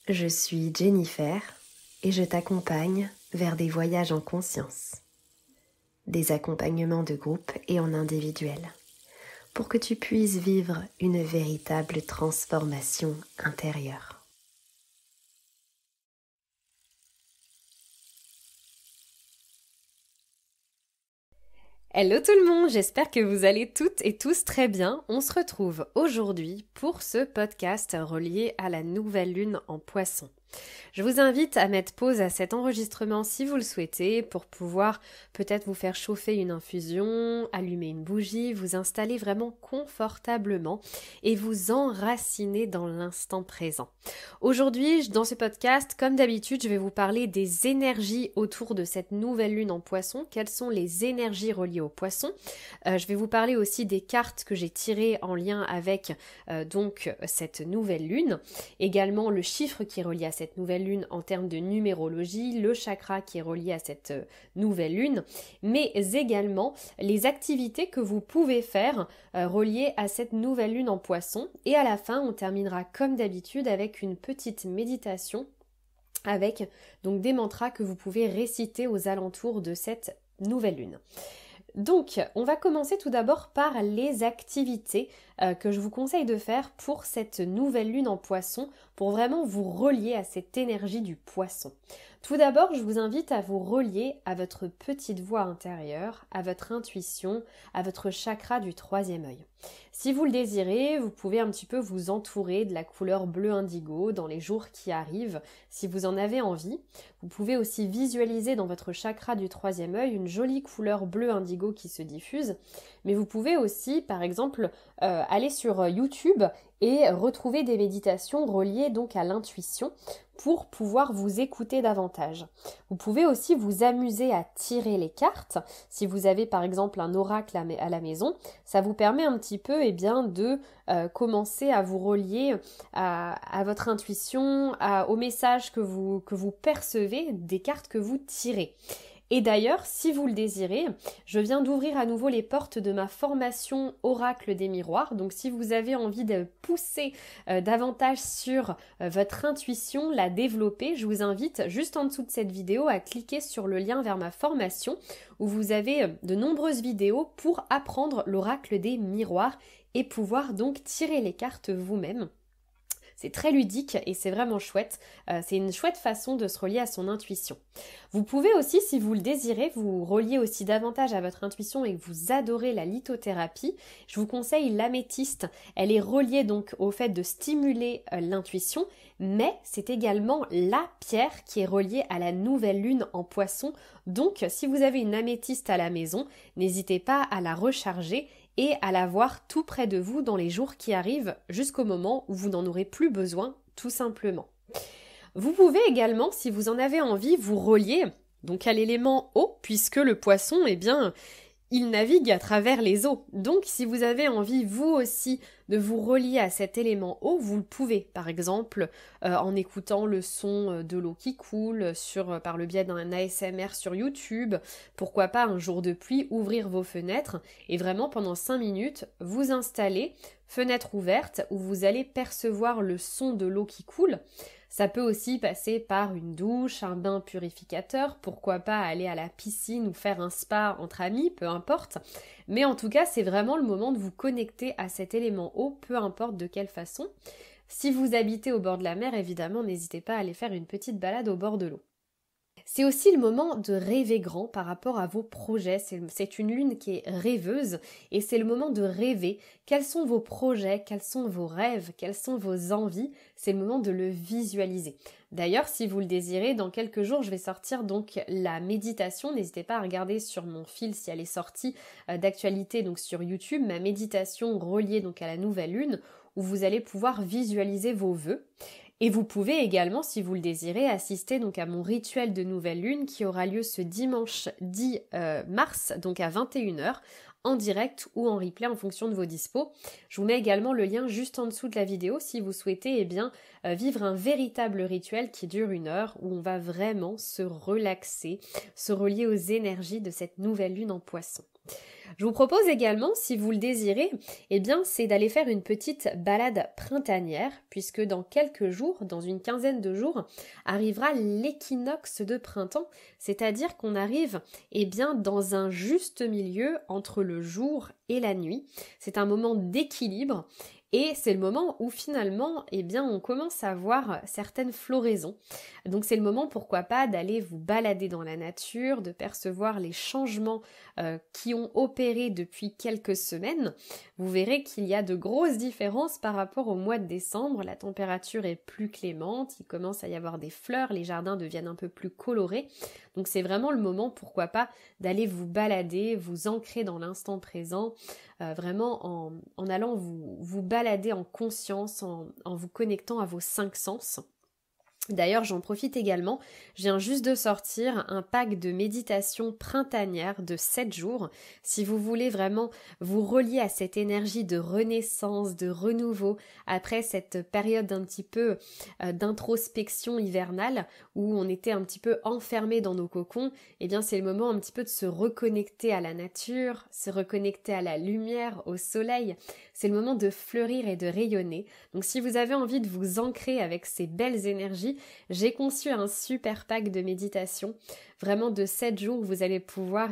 Je suis Jennifer et je t'accompagne vers des voyages en conscience, des accompagnements de groupe et en individuel, pour que tu puisses vivre une véritable transformation intérieure. Hello tout le monde, j'espère que vous allez toutes et tous très bien. On se retrouve aujourd'hui pour ce podcast relié à la nouvelle lune en Poisson. Je vous invite à mettre pause à cet enregistrement si vous le souhaitez pour pouvoir peut-être vous faire chauffer une infusion, allumer une bougie, vous installer vraiment confortablement et vous enraciner dans l'instant présent. Aujourd'hui, dans ce podcast, comme d'habitude, je vais vous parler des énergies autour de cette nouvelle lune en Poisson. Quelles sont les énergies reliées au Poisson ? Je vais vous parler aussi des cartes que j'ai tirées en lien avec donc cette nouvelle lune. Également le chiffre qui est relié à cette nouvelle lune en termes de numérologie, le chakra qui est relié à cette nouvelle lune, mais également les activités que vous pouvez faire reliées à cette nouvelle lune en Poisson. Et à la fin, on terminera comme d'habitude avec une petite méditation avec donc des mantras que vous pouvez réciter aux alentours de cette nouvelle lune. Donc, on va commencer tout d'abord par les activités que je vous conseille de faire pour cette nouvelle lune en Poisson, pour vraiment vous relier à cette énergie du Poisson. Tout d'abord, je vous invite à vous relier à votre petite voix intérieure, à votre intuition, à votre chakra du troisième œil. Si vous le désirez, vous pouvez un petit peu vous entourer de la couleur bleu indigo dans les jours qui arrivent, si vous en avez envie. Vous pouvez aussi visualiser dans votre chakra du troisième œil une jolie couleur bleu indigo qui se diffuse, mais vous pouvez aussi, par exemple, aller sur YouTube et retrouver des méditations reliées donc à l'intuition pour pouvoir vous écouter davantage. Vous pouvez aussi vous amuser à tirer les cartes. Si vous avez par exemple un oracle à la maison, ça vous permet un petit peu de commencer à vous relier à votre intuition, au message que vous percevez des cartes que vous tirez. Et d'ailleurs, si vous le désirez, je viens d'ouvrir à nouveau les portes de ma formation Oracle des miroirs. Donc si vous avez envie de pousser davantage sur votre intuition, la développer, je vous invite juste en dessous de cette vidéo à cliquer sur le lien vers ma formation où vous avez de nombreuses vidéos pour apprendre l'Oracle des miroirs et pouvoir donc tirer les cartes vous-même. C'est très ludique et c'est vraiment chouette. C'est une chouette façon de se relier à son intuition. Vous pouvez aussi, si vous le désirez, vous relier aussi davantage à votre intuition et que vous adorez la lithothérapie. Je vous conseille l'améthyste. Elle est reliée donc au fait de stimuler l'intuition, mais c'est également la pierre qui est reliée à la nouvelle lune en Poisson. Donc, si vous avez une améthyste à la maison, n'hésitez pas à la recharger et à l'avoir tout près de vous dans les jours qui arrivent jusqu'au moment où vous n'en aurez plus besoin, tout simplement. Vous pouvez également, si vous en avez envie, vous relier donc à l'élément eau, puisque le Poisson, il navigue à travers les eaux. Donc, si vous avez envie, vous aussi, de vous relier à cet élément eau, vous le pouvez. Par exemple, en écoutant le son de l'eau qui coule par le biais d'un ASMR sur YouTube. Pourquoi pas, un jour de pluie, ouvrir vos fenêtres et vraiment, pendant 5 minutes, vous installer, fenêtre ouverte, où vous allez percevoir le son de l'eau qui coule. Ça peut aussi passer par une douche, un bain purificateur, pourquoi pas aller à la piscine ou faire un spa entre amis, peu importe. Mais en tout cas, c'est vraiment le moment de vous connecter à cet élément eau, peu importe de quelle façon. Si vous habitez au bord de la mer, évidemment, n'hésitez pas à aller faire une petite balade au bord de l'eau. C'est aussi le moment de rêver grand par rapport à vos projets. C'est une lune qui est rêveuse et c'est le moment de rêver. Quels sont vos projets? Quels sont vos rêves? Quelles sont vos envies? C'est le moment de le visualiser. D'ailleurs, si vous le désirez, dans quelques jours, je vais sortir donc la méditation. N'hésitez pas à regarder sur mon fil si elle est sortie d'actualité donc sur YouTube, ma méditation reliée donc à la nouvelle lune où vous allez pouvoir visualiser vos vœux. Et vous pouvez également, si vous le désirez, assister donc à mon rituel de nouvelle lune qui aura lieu ce dimanche 10 mars, donc à 21h, en direct ou en replay en fonction de vos dispos. Je vous mets également le lien juste en dessous de la vidéo si vous souhaitez vivre un véritable rituel qui dure 1 heure où on va vraiment se relaxer, se relier aux énergies de cette nouvelle lune en Poisson. Je vous propose également, si vous le désirez, eh bien, c'est d'aller faire une petite balade printanière, puisque dans quelques jours, dans une quinzaine de jours, arrivera l'équinoxe de printemps, c'est-à-dire qu'on arrive, eh bien, dans un juste milieu entre le jour et la nuit. C'est un moment d'équilibre. Et c'est le moment où finalement, eh bien, on commence à voir certaines floraisons. Donc c'est le moment, pourquoi pas, d'aller vous balader dans la nature, de percevoir les changements qui ont opéré depuis quelques semaines. Vous verrez qu'il y a de grosses différences par rapport au mois de décembre. La température est plus clémente, il commence à y avoir des fleurs, les jardins deviennent un peu plus colorés. Donc c'est vraiment le moment, pourquoi pas, d'aller vous balader, vous ancrer dans l'instant présent, vraiment en allant vous balader en conscience, en vous connectant à vos 5 sens. D'ailleurs, j'en profite également, je viens juste de sortir un pack de méditation printanière de 7 jours. Si vous voulez vraiment vous relier à cette énergie de renaissance, de renouveau, après cette période un petit peu d'introspection hivernale, où on était un petit peu enfermé dans nos cocons, eh bien c'est le moment un petit peu de se reconnecter à la nature, se reconnecter à la lumière, au soleil. C'est le moment de fleurir et de rayonner. Donc si vous avez envie de vous ancrer avec ces belles énergies, j'ai conçu un super pack de méditation, vraiment de 7 jours où vous allez pouvoir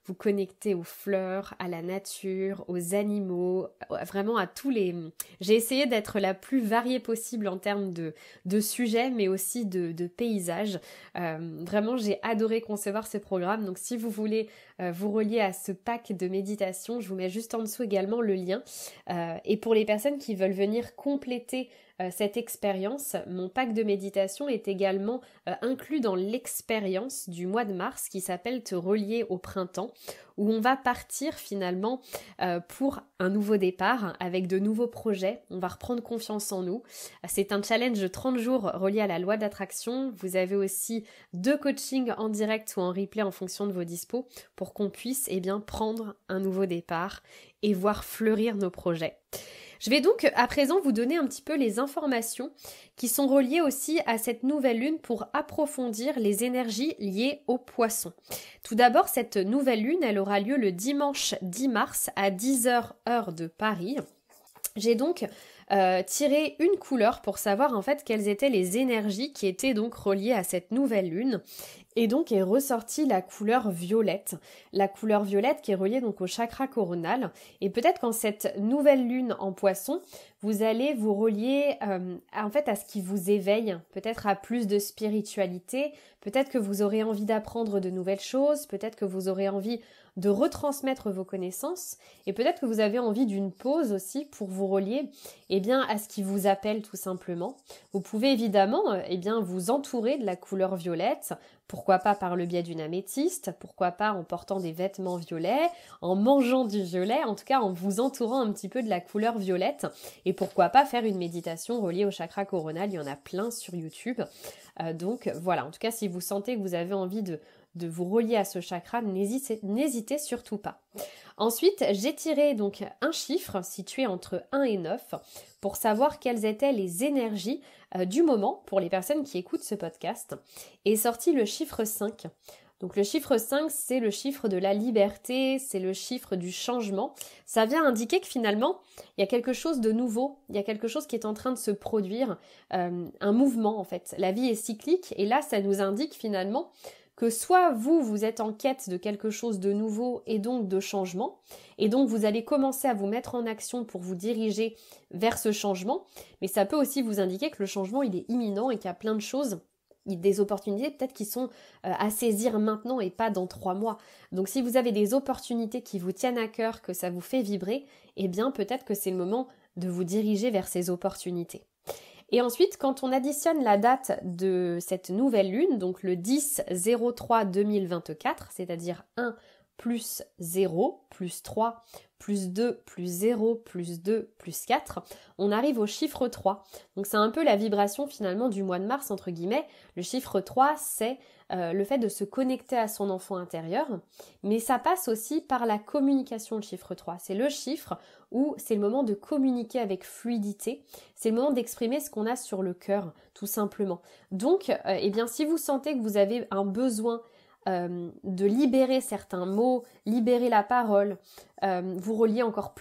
vous connecter aux fleurs, à la nature, aux animaux, vraiment à tous les... J'ai essayé d'être la plus variée possible en termes de sujets, mais aussi de paysages. Vraiment, j'ai adoré concevoir ce programme, donc si vous voulez vous relier à ce pack de méditation, je vous mets juste en dessous également le lien. Et pour les personnes qui veulent venir compléter cette expérience, mon pack de méditation est également inclus dans l'expérience du mois de mars qui s'appelle Te relier au printemps, où on va partir finalement pour un nouveau départ avec de nouveaux projets. On va reprendre confiance en nous. C'est un challenge de 30 jours relié à la loi d'attraction. Vous avez aussi 2 coachings en direct ou en replay en fonction de vos dispos pour qu'on puisse prendre un nouveau départ et voir fleurir nos projets. Je vais donc à présent vous donner un petit peu les informations qui sont reliées aussi à cette nouvelle lune pour approfondir les énergies liées aux poissons. Tout d'abord, cette nouvelle lune, elle aura lieu le dimanche 10 mars à 10h heure de Paris. J'ai donc tiré une couleur pour savoir en fait quelles étaient les énergies qui étaient donc reliées à cette nouvelle lune. Et donc est ressortie la couleur violette. La couleur violette qui est reliée donc au chakra coronal. Et peut-être qu'en cette nouvelle lune en poisson, vous allez vous relier en fait à ce qui vous éveille, peut-être à plus de spiritualité, peut-être que vous aurez envie d'apprendre de nouvelles choses, peut-être que vous aurez envie de retransmettre vos connaissances et peut-être que vous avez envie d'une pause aussi pour vous relier à ce qui vous appelle tout simplement. Vous pouvez évidemment vous entourer de la couleur violette, pourquoi pas par le biais d'une améthyste, pourquoi pas en portant des vêtements violets, en mangeant du violet, en tout cas en vous entourant un petit peu de la couleur violette et pourquoi pas faire une méditation reliée au chakra coronal, il y en a plein sur YouTube. Donc voilà, en tout cas si vous sentez que vous avez envie de vous relier à ce chakra, n'hésitez surtout pas. Ensuite, j'ai tiré donc un chiffre situé entre 1 et 9 pour savoir quelles étaient les énergies du moment pour les personnes qui écoutent ce podcast. Et est sorti le chiffre 5. Donc le chiffre 5, c'est le chiffre de la liberté, c'est le chiffre du changement. Ça vient indiquer que finalement, il y a quelque chose de nouveau, il y a quelque chose qui est en train de se produire, un mouvement en fait. La vie est cyclique et là, ça nous indique finalement que soit vous êtes en quête de quelque chose de nouveau et donc de changement, et donc vous allez commencer à vous mettre en action pour vous diriger vers ce changement, mais ça peut aussi vous indiquer que le changement il est imminent et qu'il y a plein de choses, des opportunités peut-être qui sont à saisir maintenant et pas dans 3 mois. Donc si vous avez des opportunités qui vous tiennent à cœur, que ça vous fait vibrer, peut-être que c'est le moment de vous diriger vers ces opportunités. Et ensuite, quand on additionne la date de cette nouvelle lune, donc le 10-03-2024, c'est-à-dire 1 plus 0, plus 3, plus 2, plus 0, plus 2, plus 4, on arrive au chiffre 3. Donc c'est un peu la vibration finalement du mois de mars, entre guillemets. Le chiffre 3, c'est le fait de se connecter à son enfant intérieur, mais ça passe aussi par la communication, le chiffre 3. C'est le chiffre où c'est le moment de communiquer avec fluidité, c'est le moment d'exprimer ce qu'on a sur le cœur, tout simplement. Donc, si vous sentez que vous avez un besoin de libérer certains mots, libérer la parole, vous relier encore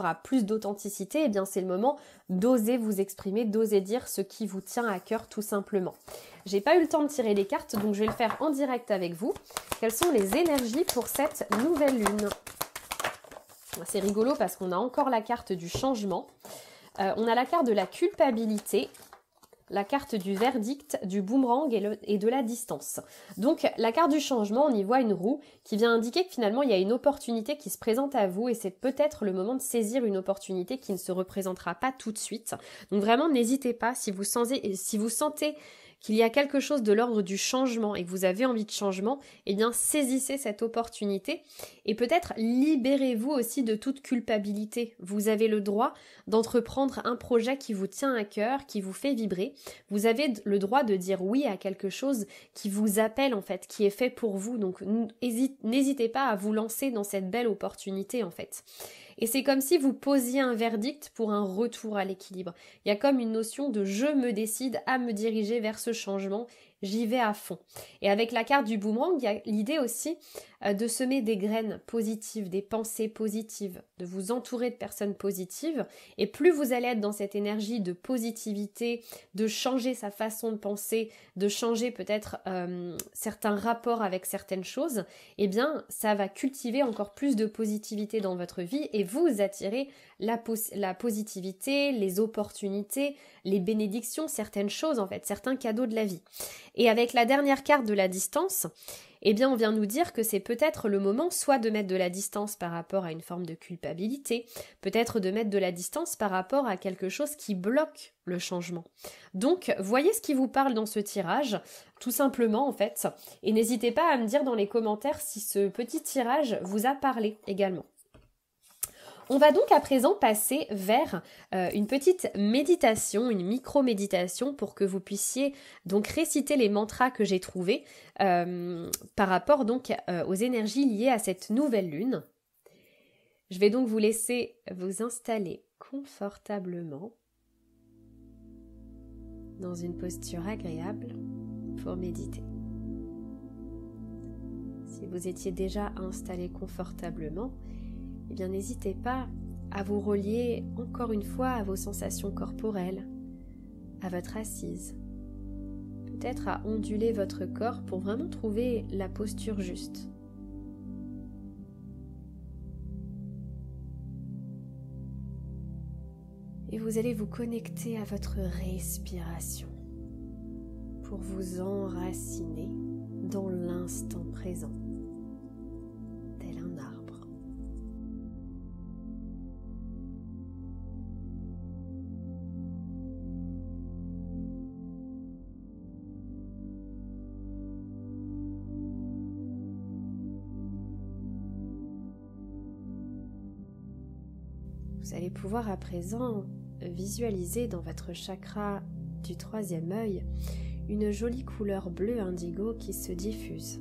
à plus d'authenticité, eh bien c'est le moment d'oser vous exprimer, d'oser dire ce qui vous tient à cœur tout simplement. J'ai pas eu le temps de tirer les cartes, donc je vais le faire en direct avec vous. Quelles sont les énergies pour cette nouvelle lune ? C'est rigolo parce qu'on a encore la carte du changement. On a la carte de la culpabilité, la carte du verdict, du boomerang et de la distance. Donc la carte du changement, on y voit une roue qui vient indiquer que finalement il y a une opportunité qui se présente à vous et c'est peut-être le moment de saisir une opportunité qui ne se représentera pas tout de suite. Donc vraiment n'hésitez pas si vous sentez qu'il y a quelque chose de l'ordre du changement et que vous avez envie de changement, eh bien saisissez cette opportunité et peut-être libérez-vous aussi de toute culpabilité. Vous avez le droit d'entreprendre un projet qui vous tient à cœur, qui vous fait vibrer. Vous avez le droit de dire oui à quelque chose qui vous appelle en fait, qui est fait pour vous. Donc n'hésitez pas à vous lancer dans cette belle opportunité en fait. Et c'est comme si vous posiez un verdict pour un retour à l'équilibre. Il y a comme une notion de je me décide à me diriger vers ce changement, j'y vais à fond. Et avec la carte du boomerang, il y a l'idée aussi de semer des graines positives, des pensées positives, de vous entourer de personnes positives. Et plus vous allez être dans cette énergie de positivité, de changer sa façon de penser, de changer peut-être certains rapports avec certaines choses, eh bien ça va cultiver encore plus de positivité dans votre vie et vous attirer la positivité, les opportunités, les bénédictions, certaines choses en fait, certains cadeaux de la vie. Et avec la dernière carte de la distance, eh bien on vient nous dire que c'est peut-être le moment soit de mettre de la distance par rapport à une forme de culpabilité, peut-être de mettre de la distance par rapport à quelque chose qui bloque le changement. Donc voyez ce qui vous parle dans ce tirage, tout simplement en fait, et n'hésitez pas à me dire dans les commentaires si ce petit tirage vous a parlé également. On va donc à présent passer vers une petite méditation, une micro-méditation pour que vous puissiez donc réciter les mantras que j'ai trouvés par rapport donc aux énergies liées à cette nouvelle lune. Je vais donc vous laisser vous installer confortablement dans une posture agréable pour méditer. Si vous étiez déjà installé confortablement, eh bien n'hésitez pas à vous relier encore une fois à vos sensations corporelles, à votre assise, peut-être à onduler votre corps pour vraiment trouver la posture juste. Et vous allez vous connecter à votre respiration pour vous enraciner dans l'instant présent, tel un arbre. Vous allez pouvoir à présent visualiser dans votre chakra du troisième œil une jolie couleur bleue indigo qui se diffuse.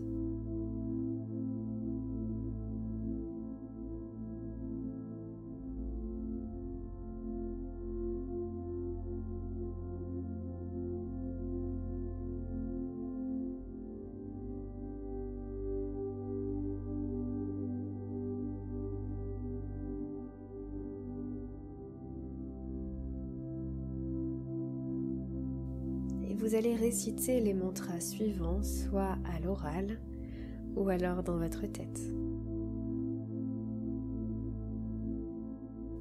Vous allez réciter les mantras suivants, soit à l'oral ou alors dans votre tête.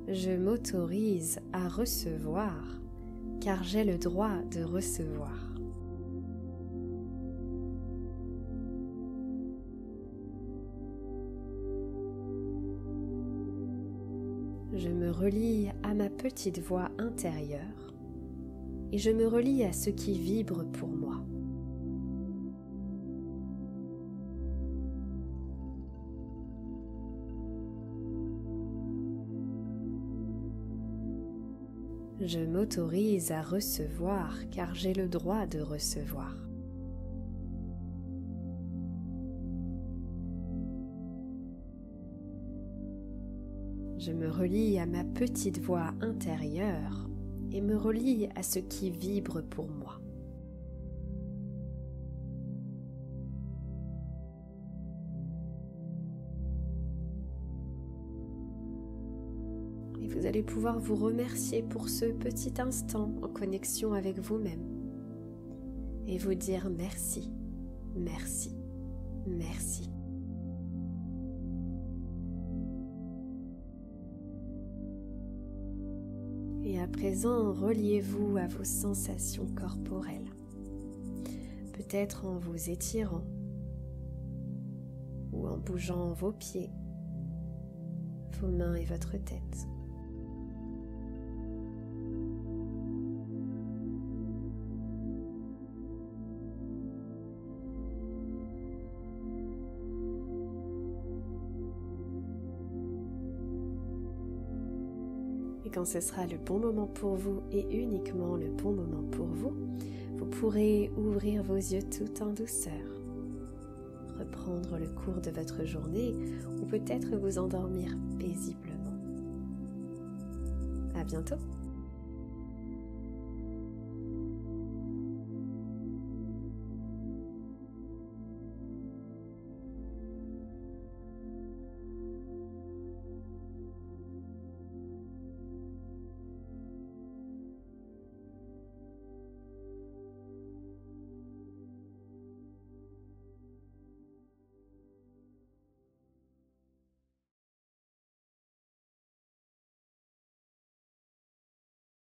Je m'autorise à recevoir, car j'ai le droit de recevoir. Je me relie à ma petite voix intérieure et je me relie à ce qui vibre pour moi. Je m'autorise à recevoir car j'ai le droit de recevoir. Je me relie à ma petite voix intérieure et me relie à ce qui vibre pour moi. vous allez pouvoir vous remercier pour ce petit instant en connexion avec vous-même et vous dire merci, merci, merci. Et à présent, reliez-vous à vos sensations corporelles, peut-être en vous étirant ou en bougeant vos pieds, vos mains et votre tête. Et quand ce sera le bon moment pour vous et uniquement le bon moment pour vous, vous pourrez ouvrir vos yeux tout en douceur, reprendre le cours de votre journée ou peut-être vous endormir paisiblement. À bientôt!